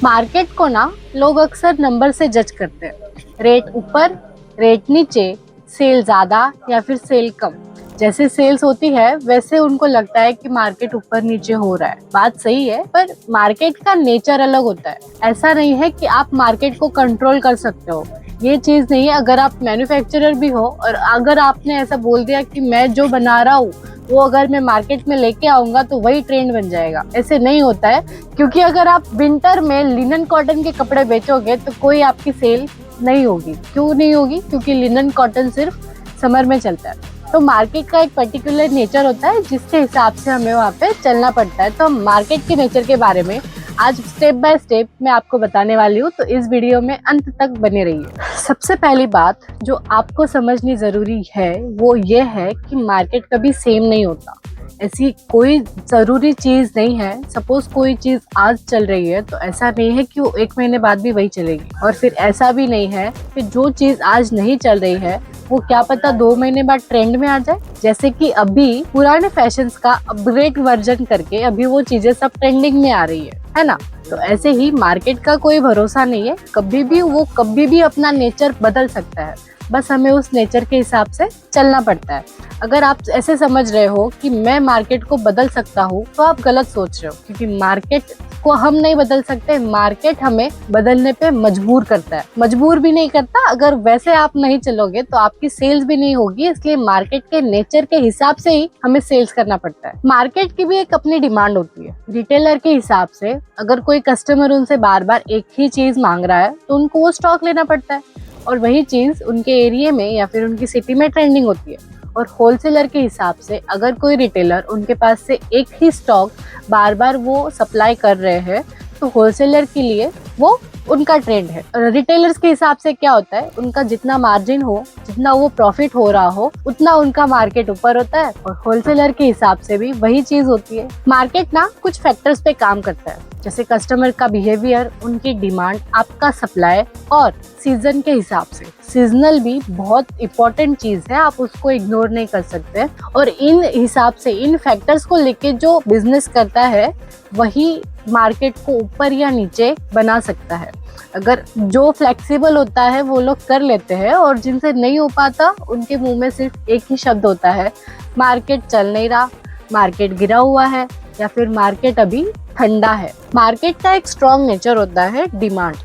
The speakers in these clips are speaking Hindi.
मार्केट को ना लोग अक्सर नंबर से जज करते हैं। रेट ऊपर, रेट नीचे, सेल ज्यादा या फिर सेल कम। जैसे सेल्स होती है वैसे उनको लगता है कि मार्केट ऊपर नीचे हो रहा है। बात सही है, पर मार्केट का नेचर अलग होता है। ऐसा नहीं है कि आप मार्केट को कंट्रोल कर सकते हो, ये चीज नहीं है। अगर आप मैन्युफैक्चरर भी हो और अगर आपने ऐसा बोल दिया कि मैं जो बना रहा हूँ वो अगर मैं मार्केट में लेके आऊंगा तो वही ट्रेंड बन जाएगा, ऐसे नहीं होता है। क्योंकि अगर आप विंटर में लिनन कॉटन के कपड़े बेचोगे तो कोई आपकी सेल नहीं होगी। क्यों नहीं होगी? क्योंकि लिनन कॉटन सिर्फ समर में चलता है। तो मार्केट का एक पर्टिकुलर नेचर होता है जिसके हिसाब से हमें वहाँ पे चलना पड़ता है। तो हम मार्केट के नेचर के बारे में आज स्टेप बाय स्टेप मैं आपको बताने वाली हूँ, तो इस वीडियो में अंत तक बने रहिए। सबसे पहली बात जो आपको समझनी जरूरी है वो ये है कि मार्केट कभी सेम नहीं होता। ऐसी कोई जरूरी चीज नहीं है। सपोज कोई चीज आज चल रही है तो ऐसा नहीं है कि वो 1 महीने बाद भी वही चलेगी, और फिर ऐसा भी नहीं है कि जो चीज आज नहीं चल रही है वो क्या पता 2 महीने बाद ट्रेंड में आ जाए। जैसे कि अभी पुराने फैशंस का अपग्रेड वर्जन करके अभी वो चीजें सब ट्रेंडिंग में आ रही है ना। तो ऐसे ही मार्केट का कोई भरोसा नहीं है, कभी भी अपना नेचर बदल सकता है। बस हमें उस नेचर के हिसाब से चलना पड़ता है। अगर आप ऐसे समझ रहे हो कि मैं मार्केट को बदल सकता हूँ तो आप गलत सोच रहे हो, क्योंकि मार्केट को हम नहीं बदल सकते। मार्केट हमें बदलने पे मजबूर करता है, मजबूर भी नहीं करता। अगर वैसे आप नहीं चलोगे तो आपकी सेल्स भी नहीं होगी। इसलिए मार्केट के नेचर के हिसाब से ही हमें सेल्स करना पड़ता है। मार्केट की भी एक अपनी डिमांड होती है। रिटेलर के हिसाब से अगर कोई कस्टमर उनसे बार बार एक ही चीज मांग रहा है तो उनको वो स्टॉक लेना पड़ता है, और वही चीज उनके एरिया में या फिर उनकी सिटी में ट्रेंडिंग होती है। और होलसेलर के हिसाब से अगर कोई रिटेलर उनके पास से एक ही स्टॉक बार बार वो सप्लाई कर रहे हैं तो होलसेलर के लिए वो उनका ट्रेंड है। रिटेलर्स के हिसाब से क्या होता है, उनका जितना मार्जिन हो, जितना वो प्रॉफिट हो रहा हो, उतना उनका मार्केट ऊपर होता है। और होलसेलर के हिसाब से भी वही चीज होती है। मार्केट ना कुछ फैक्टर्स पे काम करता है, जैसे कस्टमर का बिहेवियर, उनकी डिमांड, आपका सप्लाई और सीजन के हिसाब से। सीजनल भी बहुत इंपॉर्टेंट चीज है, आप उसको इग्नोर नहीं कर सकते। और इन हिसाब से, इन फैक्टर्स को लेके जो बिजनेस करता है वही मार्केट को ऊपर या नीचे बना सकता है। अगर जो फ्लेक्सिबल होता है वो लोग कर लेते हैं, और जिनसे नहीं हो पाता उनके मुंह में सिर्फ एक ही शब्द होता है, मार्केट चल नहीं रहा, मार्केट गिरा हुआ है, या फिर मार्केट अभी ठंडा है। मार्केट का एक स्ट्रॉन्ग नेचर होता है डिमांड।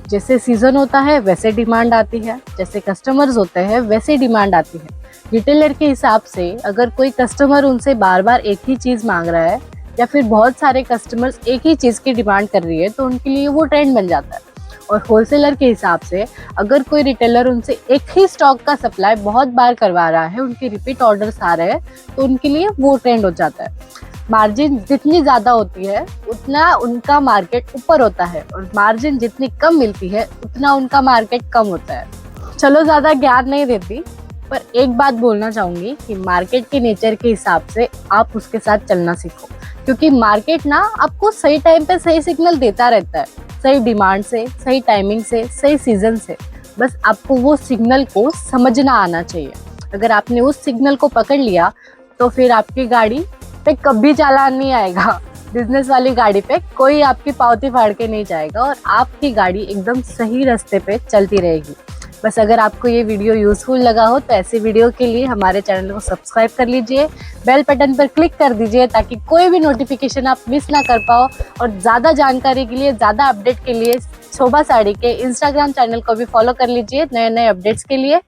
जैसे सीजन होता है वैसे डिमांड आती है, जैसे कस्टमर्स होते हैं वैसे डिमांड आती है। रिटेलर के हिसाब से अगर कोई कस्टमर उनसे बार बार एक ही चीज मांग रहा है या फिर बहुत सारे कस्टमर्स एक ही चीज की डिमांड कर रही है तो उनके लिए वो ट्रेंड बन जाता है। और होलसेलर के हिसाब से अगर कोई रिटेलर उनसे एक ही स्टॉक का सप्लाई बहुत बार करवा रहा है, उनके रिपीट ऑर्डर्स आ रहे हैं, तो उनके लिए वो ट्रेंड हो जाता है। मार्जिन जितनी ज्यादा होती है उतना उनका मार्केट ऊपर होता है, और मार्जिन जितनी कम मिलती है उतना उनका मार्केट कम होता है। चलो ज्यादा ज्ञान नहीं देती, पर एक बात बोलना चाहूंगी कि मार्केट के नेचर के हिसाब से आप उसके साथ चलना सीखो। क्योंकि मार्केट ना आपको सही टाइम पे सही सिग्नल देता रहता है, सही डिमांड से, सही टाइमिंग से, सही सीजन से। बस आपको वो सिग्नल को समझना आना चाहिए। अगर आपने उस सिग्नल को पकड़ लिया तो फिर आपकी गाड़ी पे कभी चालान नहीं आएगा। बिजनेस वाली गाड़ी पे कोई आपकी पावती फाड़ के नहीं जाएगा, और आपकी गाड़ी एकदम सही रास्ते पे चलती रहेगी। बस अगर आपको ये वीडियो यूजफुल लगा हो तो ऐसे वीडियो के लिए हमारे चैनल को सब्सक्राइब कर लीजिए, बेल बटन पर क्लिक कर दीजिए ताकि कोई भी नोटिफिकेशन आप मिस ना कर पाओ। और ज़्यादा जानकारी के लिए, ज़्यादा अपडेट के लिए शोभा साड़ी के इंस्टाग्राम चैनल को भी फॉलो कर लीजिए नए नए अपडेट्स के लिए।